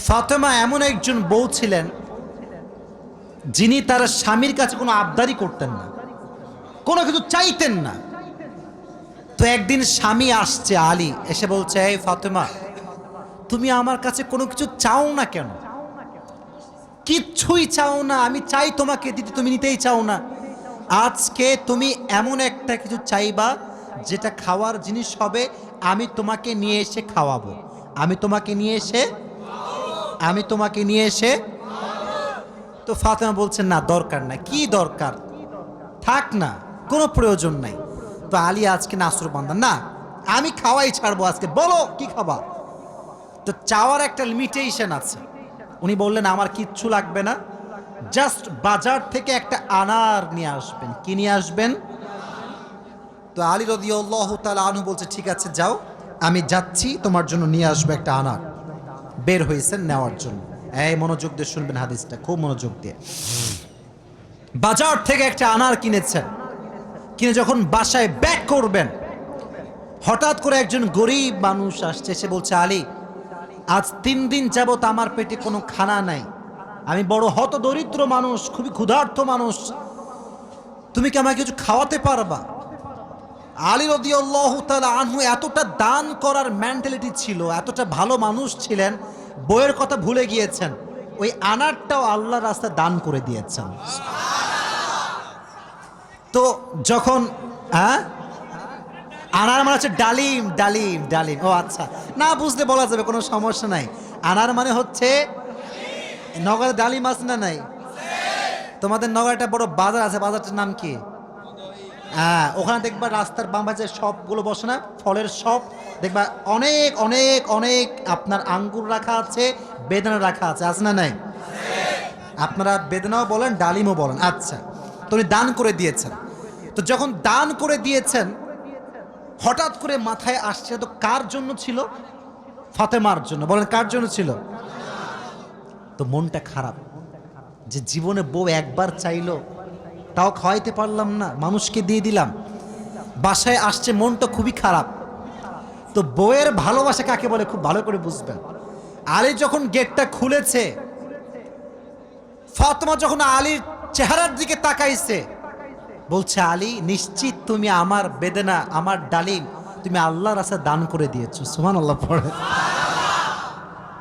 ফাতেমা এমন একজন বউ ছিলেন যিনি তার স্বামীর কাছে কোনো আবদারি করতেন না, কোনো কিছু চাইতেন না। তো একদিন স্বামী আসছে আলী, এসে বলছে, এই ফাতেমা, তুমি আমার কাছে কোনো কিছু চাও না কেন? কিচ্ছুই চাও না, আমি চাই তোমাকে দিতে, তুমি নিতেই চাও না। আজকে তুমি এমন একটা কিছু চাইবা যেটা খাওয়ার জিনিস হবে, আমি তোমাকে নিয়ে এসে খাওয়াবো, আমি তোমাকে নিয়ে এসে। তো ফাতেমা বলছেন, না দরকার নাই। কি দরকার, থাক না, কোনো প্রয়োজন নাই। তো আলী আজকে নাসরবান্দা, না আমি খাওয়াই ছাড়বো আজকে, বলো কি খাবা। তো চাওয়ার একটা লিমিটেশন আছে। উনি বললেন, আমার কিচ্ছু লাগবে না, জাস্ট বাজার থেকে একটা আনার নিয়ে আসবেন। কি নিয়ে আসবেন? তো আলী রাদিয়াল্লাহু তাআলা আনহু বলছে, ঠিক আছে যাও, আমি যাচ্ছি, তোমার জন্য নিয়ে আসবো একটা আনার। বের হয়েছেন নেওয়ার জন্য। এই মনোযোগ দিয়ে শুনবেন হাদিসটা, খুব মনোযোগ দিয়ে। বাজার থেকে একটা আনার কিনেছেন, কিনে যখন বাসায় ব্যাক করবেন, হঠাৎ করে একজন গরিব মানুষ আসছে, সে বলছে, আলী, আজ 3 দিন যাবত আমার পেটে কোনো খানা নাই, আমি বড় হতদরিদ্র মানুষ, খুবই ক্ষুধার্ত মানুষ, তুমি কি আমাকে কিছু খাওয়াতে পারবা? আলী রাদিয়াল্লাহু তাআলা আনহু এতটা দান করার মেন্টালিটি ছিল, এতটা ভালো মানুষ ছিলেন, বইয়ের কথা ভুলে গিয়েছেন, ওই আনারটাও আল্লাহর রাস্তায় দান করে দিয়েছেন। তো যখন আনার মানে হচ্ছে ডালিম, ডালিম, ডালিম। ও আচ্ছা, না বুঝলে বলা যাবে, কোনো সমস্যা নাই। আনার মানে হচ্ছে, নগরে ডালিম আছে না নাই? তোমাদের নগরে একটা বড় বাজার আছে, বাজারটার নাম কি? ওখানে দেখবা রাস্তার বাম পাশে শপগুলো বসে না, ফলের শপ, দেখবা অনেক অনেক অনেক আপনার আঙ্গুর রাখা আছে, বেদানা রাখা আছে, আছে না নাই? আপনারা বেদানাও বলেন, ডালিমও বলেন। আচ্ছা, তো উনি দান করে দিয়েছেন। তো যখন দান করে দিয়েছেন, হঠাৎ করে মাথায় আসছে, তো কার জন্য ছিল? ফাতেমার জন্য। বলেন, কার জন্য ছিল? তো মনটা খারাপ যে জীবনে বউ একবার চাইলো, তাও খাওয়াইতে পারলাম না, মানুষকে দিয়ে দিলাম। বাসায় আসছে, মনটা খুবই খারাপ। তো বউয়ের ভালোবাসা কাকে বলে খুব ভালো করে বুঝবেন। আলী যখন গেটটা খুলেছে, ফাতেমা যখন আলীর চেহারার দিকে তাকাইছে, বলছে, আলী, নিশ্চিত তুমি আমার বেদনা, আমার ডালিম তুমি আল্লাহর রাস্তায় দান করে দিয়েছো। সুবহানাল্লাহ পড়ে।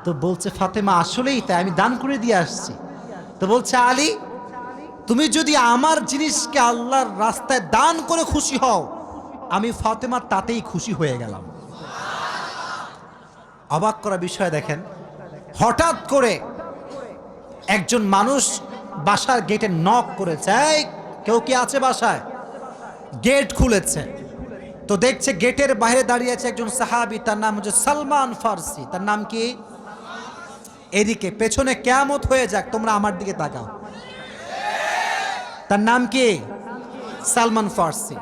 তো বলছে ফাতেমা, আসলেই তাই, আমি দান করে দিয়ে আসছি। তো বলছে, আলী, তুমি যদি আমার জিনিসকে আল্লাহর রাস্তায় দান করে খুশি হও, আমি ফাতেমা তাতেই খুশি হয়ে গেলাম। অবাক করা বিষয় দেখেন, হঠাৎ করে একজন মানুষ বাসার গেটে নক করেছে, এই কেউ কি আছে বাসায়? গেট খুলেছে, তো দেখছে গেটের বাইরে দাঁড়িয়ে আছে একজন সাহাবী, তার নাম হচ্ছে সালমান ফারসি। তার নাম কি? এদিকে পেছনে কিয়ামত হয়ে যাক, তোমরা আমার দিকে তাকাও। তার নাম কি? সালমান ফারসি।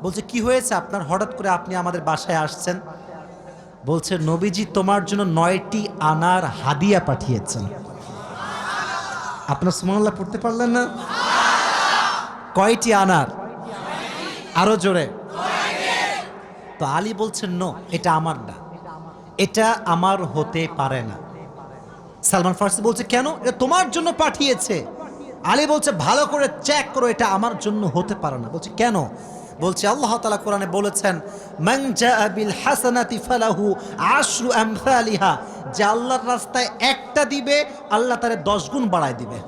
বলছে, কি হয়েছে আপনার, হঠাৎ করে আপনি আমাদের বাসায় আসছেন? বলছে, নবীজি তোমার জন্য 9টি আনার হাদিয়া পাঠিয়েছেন। আপনার সুবহানাল্লাহ পড়তে পারলেন না? কয়টি আনার? আরো জোরে। তো আলী বলছেন, নো, এটা আমার না, এটা আমার হতে পারে না। সালমান ফারসি বলছে, কেন? এটা তোমার জন্য পাঠিয়েছে। আলী বলছে, ভালো করে চেক করো, এটা আমার জন্য হতে পারে না। বলছে, কেন? বলছে, আল্লাহ তাআলা কোরআনে বলেছেন, মান জাআ বিল হাসানাতি ফালাহু আশরু আমসালিহা, যে আল্লাহর রাস্তায় একটা দিবে, আল্লাহ তারে 10 গুণ বাড়ায় দিবে।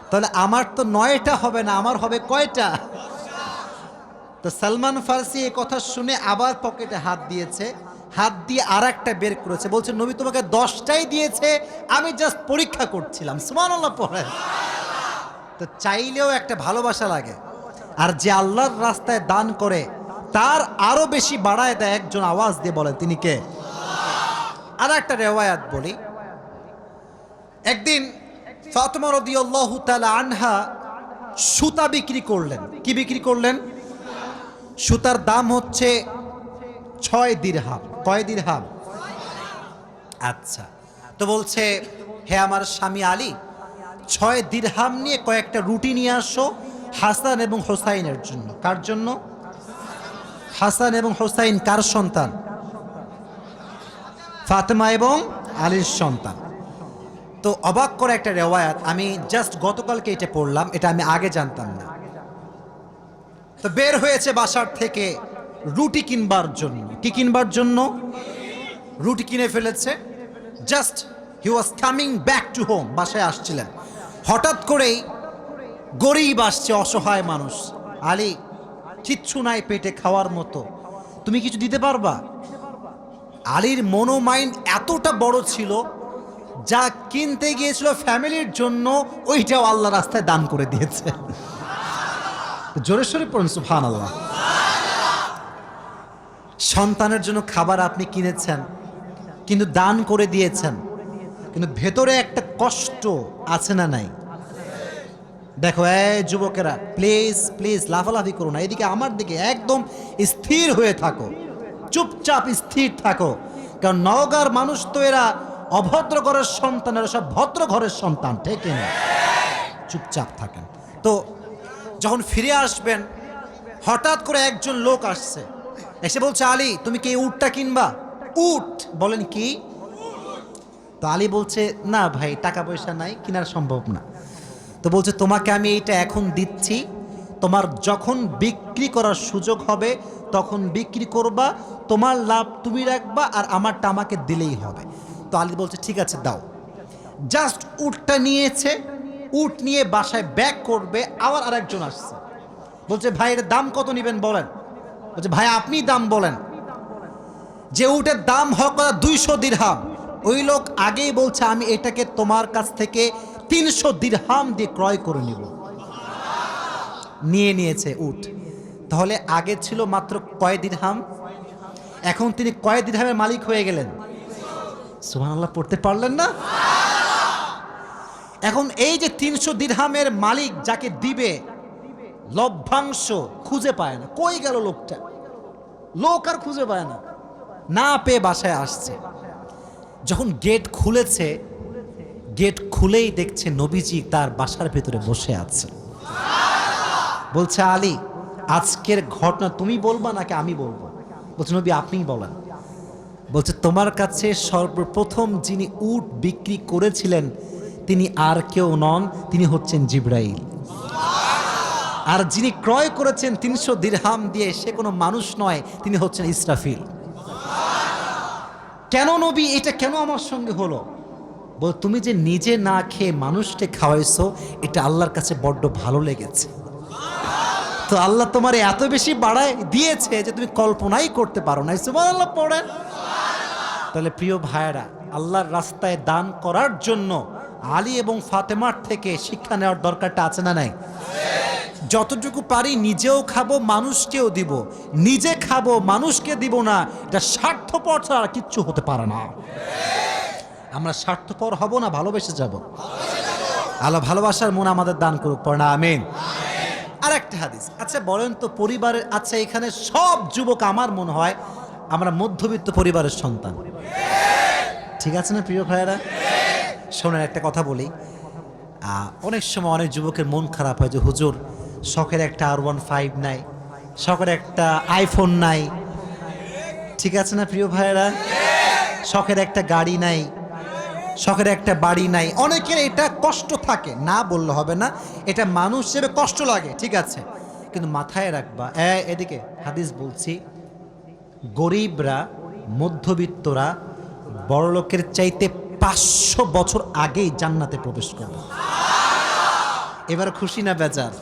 তাহলে আমার তো 9টা হবে না, আমার হবে কয়টা? তো সালমান ফারসি এই কথা শুনে আবার পকেটে হাত দিয়েছে, হাত দিয়ে আর একটা বের করেছে, বলছে, নবী তোমাকে 10টাই দিয়েছে, আমি জাস্ট পরীক্ষা করছিলাম। সুবহানাল্লাহ পড়ে। তো চাইলেও একটা ভালোবাসা লাগে, আর যে আল্লাহর রাস্তায় দান করে তার আরো বেশি বাড়ায় দেয়। একজন আওয়াজ দিয়ে বলেন, তিনি কে? আর একটা রেওয়ায়াত বলি, একদিন ফাতেমা রাদিয়াল্লাহু তাআলা আনহা সুতা বিক্রি করলেন। কি বিক্রি করলেন? সুতার দাম হচ্ছে 6 দিরহাম। কয় দিরহাম? আচ্ছা, তো বলছে, হে আমার স্বামী আলী, 6 দিরহাম নিয়ে কয়েকটা রুটি নিয়ে আসো হাসান এবং হোসাইনের জন্য। কার জন্য? হাসান এবং হোসাইন কার সন্তান? ফাতেমা এবং আলীর সন্তান। তো অবাক করে একটা রেওয়ায়াত, আমি জাস্ট গতকালকে এটা পড়লাম, এটা আমি আগে জানতাম না। তো বের হয়েছে বাসার থেকে রুটি কিনবার জন্য। কি কিনবার জন্য? রুটি কিনে ফেলেছে। Just he was coming back to home, বাসায় আসছিলেন। হঠাৎ করেই গরিব আসছে, অসহায় মানুষ। আলী, কিচ্ছু নাই পেটে খাওয়ার মতো, তুমি কিছু দিতে পারবা? আলীর মনোমাইন্ড এতটা বড় ছিল, যা কিনতে গিয়েছিল ফ্যামিলির জন্য ওইটাও আল্লাহ রাস্তায় দান করে দিয়েছে। জোরে সোরে পড়ুন সুবহানাল্লাহ। সন্তানের জন্য খাবার আপনি কিনেছেন, কিন্তু দান করে দিয়েছেন, কিন্তু ভেতরে একটা কষ্ট আছে না নাই? দেখো এই যুবকেরা, প্লিজ প্লিজ লাফালাফি করো না, এদিকে আমার দিকে একদম স্থির হয়ে থাকো, চুপচাপ স্থির থাকো। কারণ নওগাঁর মানুষ তো এরা অভদ্র ঘরের সন্তান, এরা সব ভদ্র ঘরের সন্তান, ঠিক না? চুপচাপ থাকেন। তো যখন ফিরে আসবেন, হঠাৎ করে একজন লোক আসছে, এসে বলছে, আলী তুমি কি এই উটটা কিনবা? উট? বলেন কি? তো আলী বলছে, না ভাই, টাকা পয়সা নাই, কেনার সম্ভব না। তো বলছে, তোমাকে আমি এইটা এখন দিচ্ছি, তোমার যখন বিক্রি করার সুযোগ হবে তখন বিক্রি করবা, তোমার লাভ তুমি রাখবা, আর আমারটা আমাকে দিলেই হবে। তো আলী বলছে, ঠিক আছে দাও। জাস্ট উটটা নিয়েছে, উট নিয়ে বাসায় ব্যাক করবে, আবার আরেকজন আসছে, বলছে, ভাই এর দাম কত নেবেন বলেন? বলছে, ভাই আপনি দাম বলেন। যে উটের দাম হক 200 দিরহাম, ওই লোক আগেই বলছে, আমি এটাকে তোমার কাছ থেকে 300 দিরহাম দিয়ে ক্রয় করে নিব। নিয়ে নিয়েছে উট। তাহলে আগে ছিল মাত্র কয় দিরহাম, এখন তিনি কয় দিরহামের মালিক হয়ে গেলেন? সুবহানাল্লাহ পড়তে পারলেন না? এখন এই যে 300 দিরহামের মালিক যাকে দিবে, লভ্যাংশ খুঁজে পায় না। কই গেল লোকটা? লোক আর খুঁজে পায় না, না পেয়ে বাসায় আসছে। যখন গেট খুলেছে, গেট খুলেই দেখছে নবীজি তার বাসার ভেতরে বসে আছে। বলছে, আলী আজকের ঘটনা তুমি বলবা নাকি আমি বলবো? বলছে, নবী আপনিই বলেন। বলছে, তোমার কাছে সর্বপ্রথম যিনি উট বিক্রি করেছিলেন তিনি আর কেউ নন, তিনি হচ্ছেন জিবরাইল। আর যিনি ক্রয় করেছেন 300 দিরহাম দিয়ে, সে কোনো মানুষ নয়, তিনি হচ্ছেন ইসরাফিল। কেন নবী, এটা কেন আমার সঙ্গে হলো? বল, তুমি যে নিজে না খেয়ে মানুষকে খাওয়াইছো, এটা আল্লাহর কাছে বড্ড ভালো লেগেছে। তো আল্লাহ তোমার এত বেশি বাড়ায় দিয়েছে যে তুমি কল্পনাই করতে পারো না। সুবহানাল্লাহ পড়েন। তাহলে প্রিয় ভাইয়েরা, আল্লাহর রাস্তায় দান করার জন্য আলী এবং ফাতেমার থেকে শিক্ষা নেওয়ার দরকারটা আছে না নাই? যতটুকু পারি নিজেও খাবো, মানুষকেও দিব। নিজে খাবো, মানুষকে দিব না, এটা স্বার্থপর ছাড়া কিচ্ছু হতে পারে না। আমরা স্বার্থপর হব না, ভালোবেসে যাব। আল্লাহ ভালোবাসার মন আমাদের দান করুক, পড়না আমিন। আর একটা হাদিস, আচ্ছা বলেন তো পরিবারের, আচ্ছা এখানে সব যুবক আমার মনে হয় আমরা মধ্যবিত্ত পরিবারের সন্তান, ঠিক আছে না প্রিয় ভাইয়েরা? শোনেন একটা কথা বলি, অনেক সময় অনেক যুবকের মন খারাপ হয় যে হুজুর শখের একটা R15 নাই, শখের একটা আইফোন নাই, ঠিক আছে না প্রিয় ভাইয়েরা? শখের একটা গাড়ি নাই, শখের একটা বাড়ি নাই। অনেকের এটা কষ্ট থাকে, না বললে হবে না, এটা মানুষ হিসেবে কষ্ট লাগে, ঠিক আছে, কিন্তু মাথায় রাখবা, এদিকে হাদিস বলছি, গরিবরা, মধ্যবিত্তরা বড়লোকের চাইতে 500 বছর আগেই জান্নাতে প্রবেশ করবে। এবার খুশি না বেজার?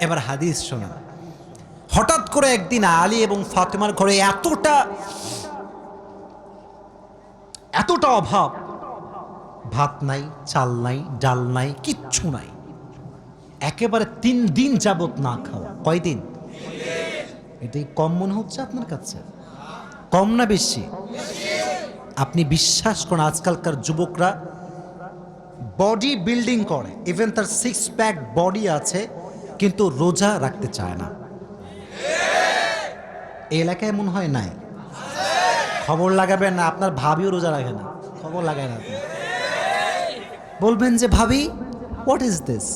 এবার হাদিস শোনা। হঠাৎ করে একদিন আলী এবং ফাতেমার ঘরে এতটা অভাব, ভাত নাই, চাল নাই, ডাল নাই, কিচ্ছু নাই, একেবারে 3 দিন যাবত না খাওয়া। কয়দিন? এটাই কম মনে হচ্ছে আপনার কাছে? কম না বেশি? আপনি বিশ্বাস করেন, আজকালকার যুবকরা বডি বিল্ডিং করে, ইভেন তার 6 প্যাক বডি আছে, কিন্তু রোজা রাখতে চায় না। এই এলাকায় মনে হয় নাই? খবর লাগাবেন না, আপনার ভাবিও রোজা রাখে না, খবর লাগায় না। বলবেন যে ভাবি হোয়াট ইজ দিস,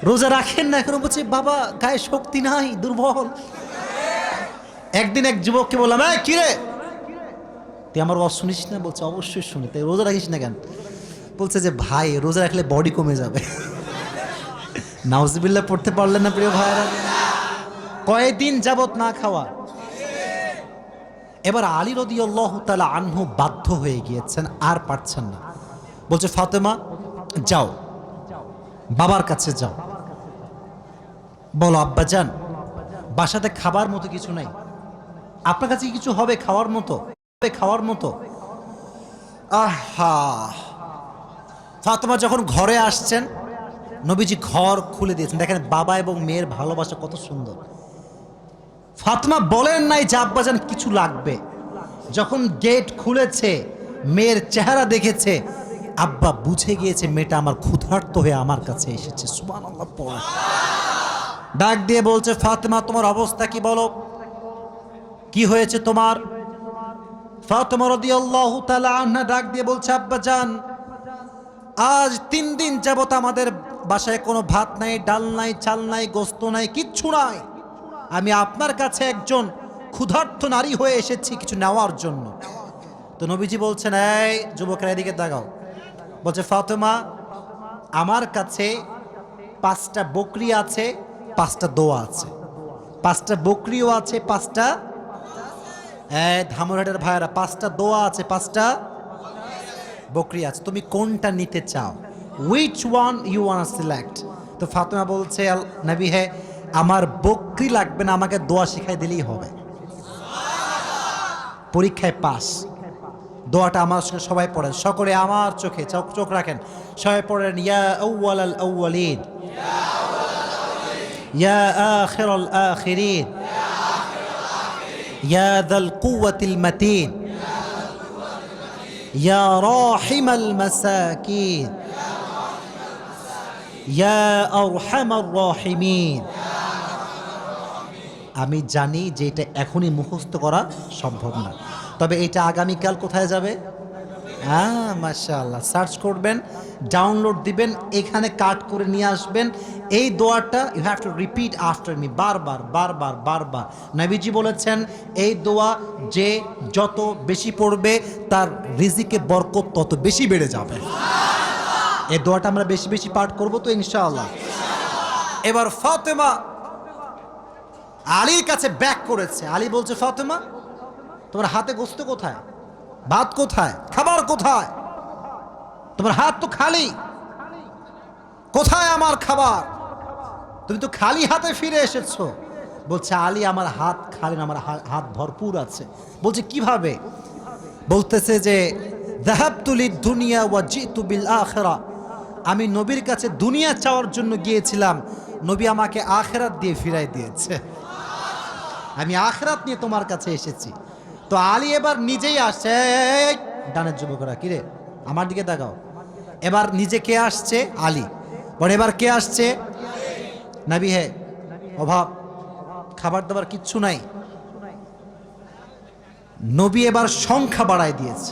রোজা রাখেন না? এখন বলছে বাবা গায়ে শক্তি নাই, দুর্বল। একদিন এক যুবককে বললাম, কি রে তুই আমার ওয়াজ শুনিস না? বলছে অবশ্যই শুনি। তাই রোজা রাখিস না কেন? বলছে যে ভাই রোজা রাখলে বডি কমে যাবে। নাউজুবিল্লাহ পড়তে পারলেন না প্রিয় ভাইরা? কয়েকদিন যাবত না খাওয়া। এবার আলী রাদিয়াল্লাহু তাআলা আনহু বাধ্য হয়ে গিয়েছেন, আর পারছেন না। বলছে ফাতেমা যাও, বাবার কাছে যাও, বলো আব্বাজান বাসাতে খাবার মতো কিছু নাই, আপনার কাছে কিছু হবে খাওয়ার মতো? খাওয়ার মতো আহা। ফাতেমা যখন ঘরে আসছেন, নবীজি ঘর খুলে দিয়েছেন। দেখেন বাবা এবং মেয়ের ভালোবাসা কত সুন্দর। ফাতেমা বলেন নাই যে আব্বাজান কিছু লাগবে। যখন গেট খুলেছে, মেয়ের চেহারা দেখেছে, আব্বা বুঝে গিয়েছে মেয়েটা আমার ক্ষুধার্ত হয়ে আমার কাছে এসেছে। সুবহানাল্লাহ পড়ে ডাক দিয়ে বলছে ফাতেমা তোমার অবস্থা কি বলো, কি হয়েছে তোমার? ফাতেমা রাদিয়াল্লাহু তাআলা আনহা ডাক দিয়ে বলছে আব্বাজান আজ 3 দিন যাবত আমাদের বাসায় কোনো ভাত নাই, ডাল নাই, চাল নাই, গোস্ত নাই, কিচ্ছু নাই। আমি আপনার কাছে একজন ক্ষুধার্ত নারী হয়ে এসেছি কিছু নেওয়ার জন্য। তো নবীজি বলছেন এই যুবকেরা এদিকে তাকাও। বলছে ফাতেমা আমার কাছে 5টা বকরি আছে, 5টা দোয়া আছে। 5টা বকরিও আছে, 5টা ধামরাটের ভাইরা 5টা দোয়া আছে, 5টা বকরি আছে। তুমি কোনটা নিতে চাও? which one you want to select? তো ফাতেমা বলছে নবী হে আমার বকরি লাগবে না, আমাকে দোয়া শিখাই দিলেই হবে। পরীক্ষায় পাস। দোয়াটা আমার সঙ্গে সবাই পড়েন, সকলে আমার চোখে চোখ রাখেন, সবাই পড়েন ইয়া আউয়ালাল আউয়ালিন ইয়া আখিরাল আখিরিন ইয়া যাল কুওয়াতিল মাতিন ইয়া রাহিমাল মাসাকিন ইয়া আরহামার রাহিমিন। আমি জানি যে এটা এখনই মুখস্থ করা সম্ভব না, তবে এটা আগামীকাল কোথায় যাবে? মাশাআল্লাহ সার্চ করবেন, ডাউনলোড দিবেন, এখানে কাট করে নিয়ে আসবেন। এই দোয়াটা you have to repeat after me, বারবার বারবার বারবার। নবীজি বলেছেন এই দোয়া যে যত বেশি পড়বে তার রিজিকে বরকত তত বেশি বেড়ে যাবে। এই দোয়াটা আমরা বেশি বেশি পাঠ করব তো ইনশাআল্লাহ। এবার ফাতেমা আলীর কাছে ব্যাক করেছে। আলী বলছে ফাতেমা তোমার হাতে গোস্ত কোথায়, ভাত কোথায়, খাবার কোথায়? তোমার হাত তো খালি, কোথায় আমার খাবার? তুমি তো খালি হাতে ফিরে এসেছো। বলছে আলী আমার হাত খালি না, আমার হাত ভরপুর আছে। বলছে কিভাবে? বলতেছে যে যাহাবতু লিদ-দুনিয়া ওয়া জিতু বিল আখিরা, আমি নবীর কাছে দুনিয়া চাওয়ার জন্য গিয়েছিলাম, নবী আমাকে আখিরাত দিয়ে ফিরাই দিয়েছে। আমি আখিরাত নিয়ে তোমার কাছে এসেছি। তো আলী এবার নিজেই আসছে। ডানের যুবকরা কিরে আমার দিকে তাকাও। এবার নিজে কে আসছে? আলী। পরে এবার কে আসছে? নবী হে অভাব, খাবার দাবার কিচ্ছু নাই। নবী এবার সংখ্যা বাড়ায় দিয়েছে।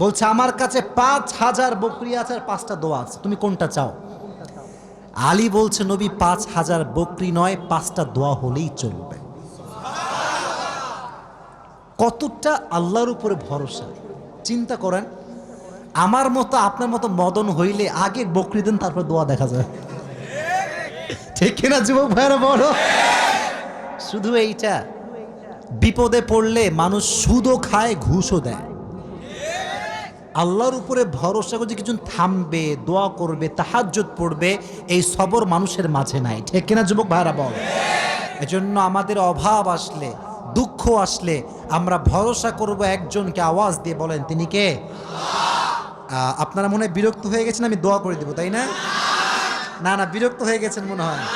বলছে আমার কাছে 5000 বকরি আছে আর 5টা দোয়া আছে, তুমি কোনটা চাও? আলী বলছে নবী 5000 বকরি নয়, 5টা দোয়া হলেই চলবে। কতটা আল্লাহর উপরে ভরসা চিন্তা করেন। আমার মতো আপনার মতো মদন হইলে আগে বকরি দেন, তারপর দোয়া দেখা যায়। ঠিক কিনা যুবক ভাইরা? বড় শুধু এইটা, বিপদে পড়লে মানুষ সুদও খায়, ঘুষও দেয়। আল্লাহর উপরে ভরসা করে কিছু থামবে, দোয়া করবে, তাহাজ্জুদ পড়বে, এই সবর মানুষের মাঝে নাই। ঠিক কিনা যুবক ভাইরা? বল। এজন্য আমাদের অভাব আসলে, দুঃখ আসলে আমরা ভরসা করব একজনকে। আওয়াজ দিয়ে বলেন তিনি কে? আপনারা মনে হয় বিরক্ত হয়ে গেছেন, আমি দোয়া করে দেব, তাই না? না না, বিরক্ত হয়ে গেছেন মনে হয় না।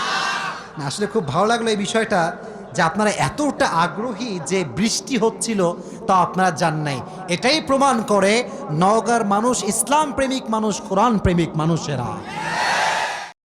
আসলে খুব ভালো লাগলো এই বিষয়টা যে আপনারা এতটা আগ্রহী যে বৃষ্টি হচ্ছিল তা আপনারা জান নাই। এটাই প্রমাণ করে নওগাঁর মানুষ ইসলাম প্রেমিক মানুষ, কোরআন প্রেমিক মানুষেরা।